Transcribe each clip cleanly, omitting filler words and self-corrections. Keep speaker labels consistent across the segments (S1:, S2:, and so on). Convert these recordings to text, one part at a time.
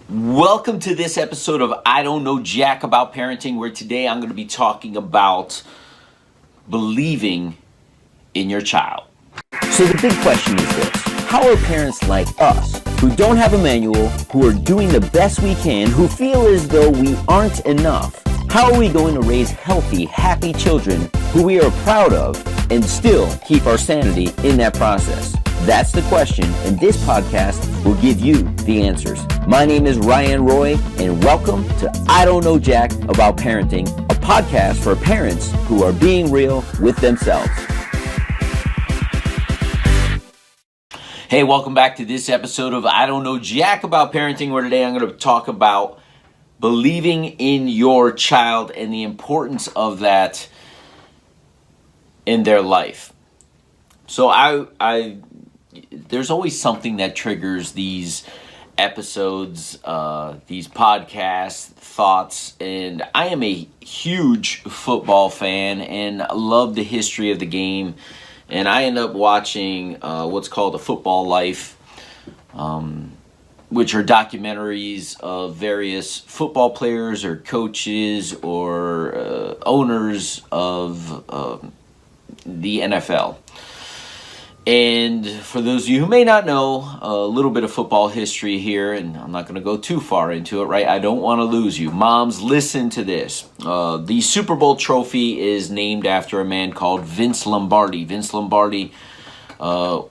S1: Welcome to this episode of I Don't Know Jack About Parenting, where today I'm going to be talking about believing in your child. So the big question is this: how are parents like us, who don't have a manual, who are doing the best we can, who feel as though we aren't enough, how are we going to raise healthy, happy children who we are proud of and still keep our sanity in that process? That's the question, and this podcast will give you the answers. My name is Ryan Roy, and welcome to I Don't Know Jack About Parenting, a podcast for parents who are being real with themselves. Hey, welcome back to this episode of I Don't Know Jack About Parenting, where today I'm going to talk about believing in your child and the importance of that in their life. So there's always something that triggers these episodes, these podcasts, thoughts, and I am a huge football fan and love the history of the game, and I end up watching what's called A Football Life, which are documentaries of various football players or coaches or owners of the NFL. And for those of you who may not know, a little bit of football history here, and I'm not going to go too far into it, right? I don't want to lose you. Moms, listen to this. The Super Bowl trophy is named after a man called Vince Lombardi. Vince Lombardi was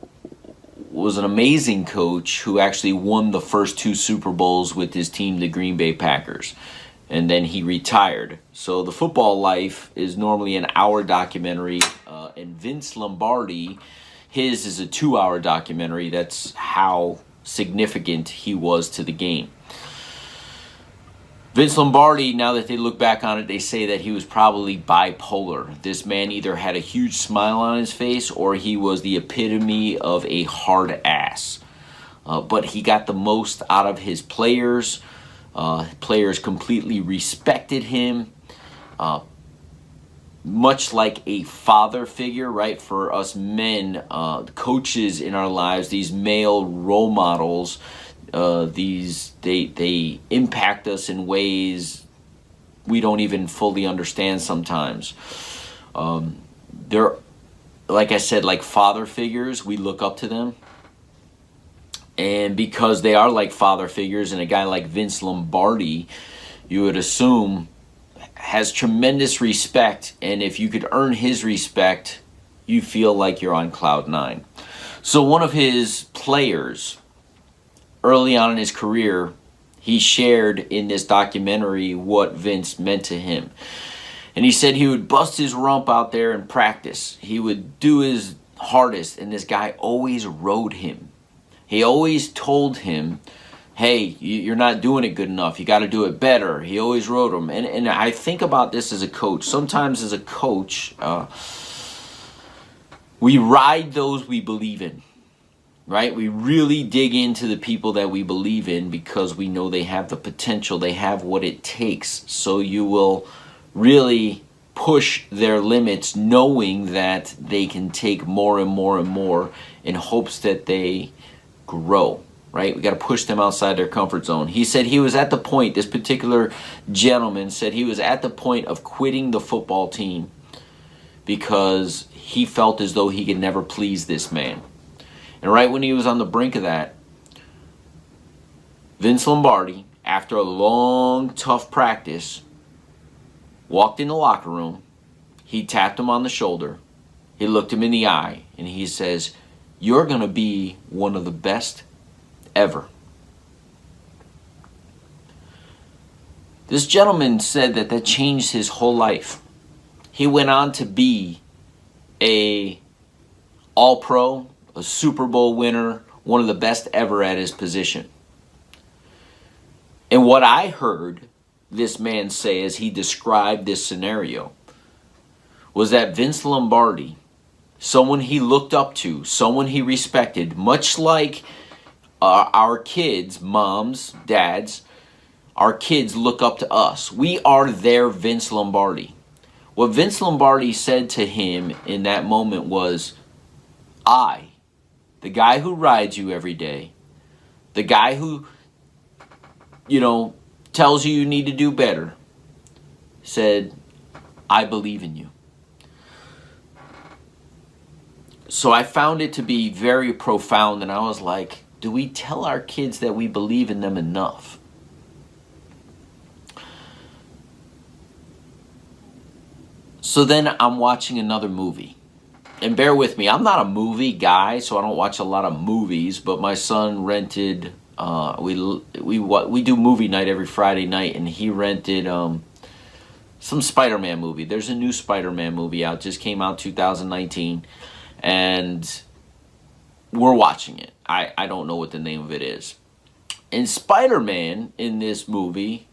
S1: an amazing coach who actually won the first two Super Bowls with his team, the Green Bay Packers. And then he retired. So The Football Life is normally an hour documentary, and Vince Lombardi, his is a 2-hour documentary. That's how significant he was to the game. Vince Lombardi, now that they look back on it, they say that he was probably bipolar. This man either had a huge smile on his face or he was the epitome of a hard ass. But he got the most out of his players. Players completely respected him. Much like a father figure, right? For us men, coaches in our lives, these male role models, they impact us in ways we don't even fully understand sometimes. They're, like I said, like father figures. We look up to them. And because they are like father figures, and a guy like Vince Lombardi, you would assume, has tremendous respect, and if you could earn his respect, you feel like you're on cloud nine. So one of his players, early on in his career, he shared in this documentary what Vince meant to him. And he said he would bust his rump out there in practice. He would do his hardest, and this guy always rode him. He always told him, hey, you're not doing it good enough. You got to do it better. He always wrote them. And I think about this as a coach. Sometimes as a coach, we ride those we believe in, right? We really dig into the people that we believe in because we know they have the potential. They have what it takes. So you will really push their limits knowing that they can take more and more and more in hopes that they grow. Right? We got to push them outside their comfort zone. He said he was at the point, this particular gentleman said he was at the point of quitting the football team because he felt as though he could never please this man. And right when he was on the brink of that, Vince Lombardi, after a long, tough practice, walked in the locker room. He tapped him on the shoulder. He looked him in the eye, and he says, "You're going to be one of the best ever." This gentleman said that changed his whole life. He went on to be a All-Pro, a Super Bowl winner, one of the best ever at his position. And what I heard this man say as he described this scenario was that Vince Lombardi, someone he looked up to, someone he respected, much like our kids, moms, dads, our kids look up to us. We are their Vince Lombardi. What Vince Lombardi said to him in that moment was, I, the guy who rides you every day, the guy who you know, tells you need to do better, said, I believe in you. So I found it to be very profound, and I was like, do we tell our kids that we believe in them enough? So then I'm watching another movie. And bear with me, I'm not a movie guy, so I don't watch a lot of movies, but my son rented, we do movie night every Friday night, and he rented some Spider-Man movie. There's a new Spider-Man movie out, just came out 2019, and we're watching it. I don't know what the name of it is. And Spider-Man in this movie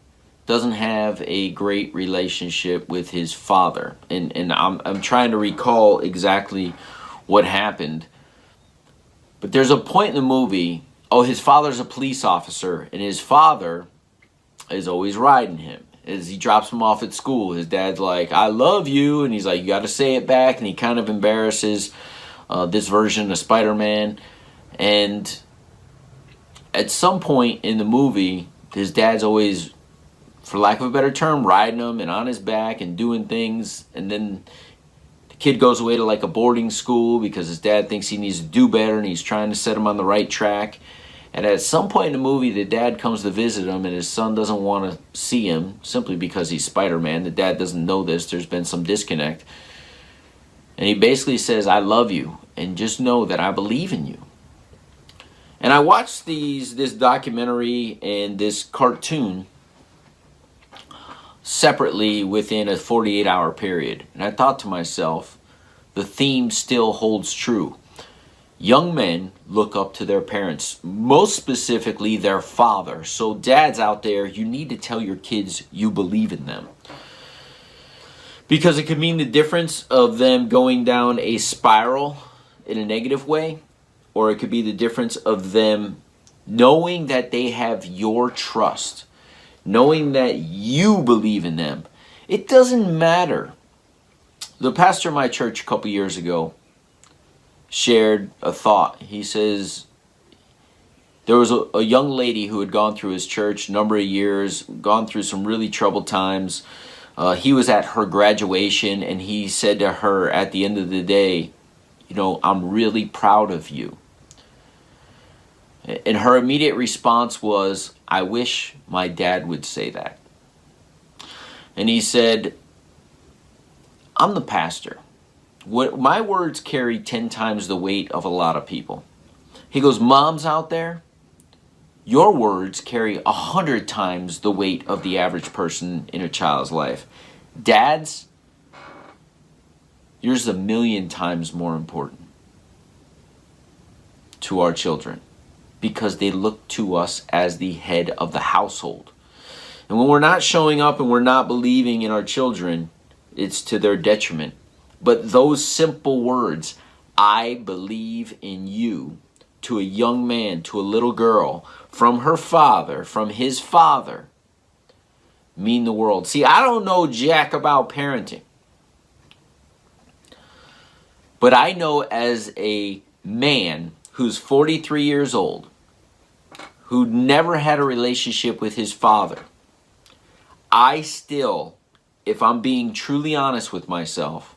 S1: doesn't have a great relationship with his father. And I'm trying to recall exactly what happened. But there's a point in the movie, his father's a police officer, and his father is always riding him. As he drops him off at school, his dad's like, I love you, and he's like, you got to say it back, and he kind of embarrasses this version of Spider-Man. And at some point in the movie, his dad's always, for lack of a better term, riding him and on his back and doing things. And then the kid goes away to like a boarding school because his dad thinks he needs to do better, and he's trying to set him on the right track. And at some point in the movie, the dad comes to visit him, and his son doesn't want to see him simply because he's Spider-Man. The dad doesn't know this. There's been some disconnect. And he basically says, I love you, and just know that I believe in you. And I watched this documentary and this cartoon separately within a 48-hour period. And I thought to myself, the theme still holds true. Young men look up to their parents, most specifically their father. So dads out there, you need to tell your kids you believe in them. Because it could mean the difference of them going down a spiral in a negative way, or it could be the difference of them knowing that they have your trust, knowing that you believe in them. It doesn't matter. The pastor of my church a couple years ago shared a thought. He says there was a young lady who had gone through his church a number of years, gone through some really troubled times. He was at her graduation, and he said to her at the end of the day, you know, I'm really proud of you. And her immediate response was, I wish my dad would say that. And he said, I'm the pastor. My words carry 10 times the weight of a lot of people. He goes, moms out there, your words carry 100 times the weight of the average person in a child's life. Dads, yours is 1,000,000 times more important to our children, because they look to us as the head of the household. And when we're not showing up and we're not believing in our children, it's to their detriment. But those simple words, I believe in you, to a young man, to a little girl, from her father, from his father, mean the world. See, I don't know jack about parenting. But I know as a man who's 43 years old, who never had a relationship with his father, I still, if I'm being truly honest with myself,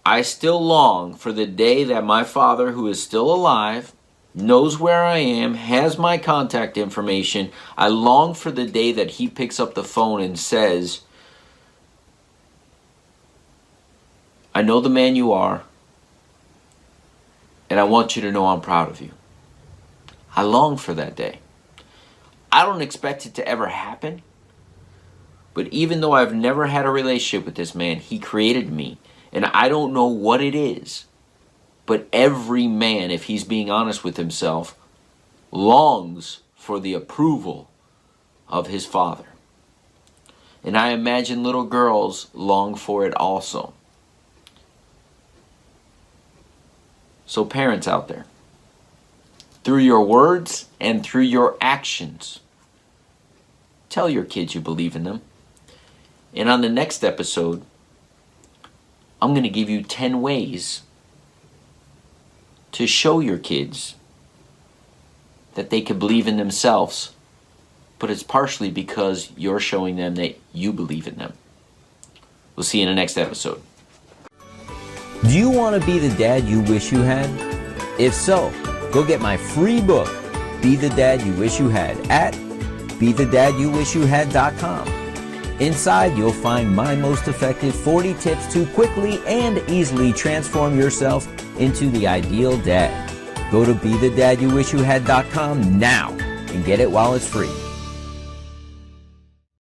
S1: I still long for the day that my father, who is still alive, knows where I am, has my contact information. I long for the day that he picks up the phone and says, I know the man you are, and I want you to know I'm proud of you. I long for that day. I don't expect it to ever happen, but even though I've never had a relationship with this man, he created me, and I don't know what it is, but every man, if he's being honest with himself, longs for the approval of his father. And I imagine little girls long for it also. So parents out there, through your words and through your actions, tell your kids you believe in them. And on the next episode, I'm going to give you 10 ways to show your kids that they can believe in themselves but it's partially because you're showing them that you believe in them. We'll see you in the next episode.
S2: Do you want to be the dad you wish you had? If so, go get my free book, Be the Dad You Wish You Had, at BeTheDadYouWishYouHad.com. Inside, you'll find my most effective 40 tips to quickly and easily transform yourself into the ideal dad. Go to BeTheDadYouWishYouHad.com now and get it while it's free.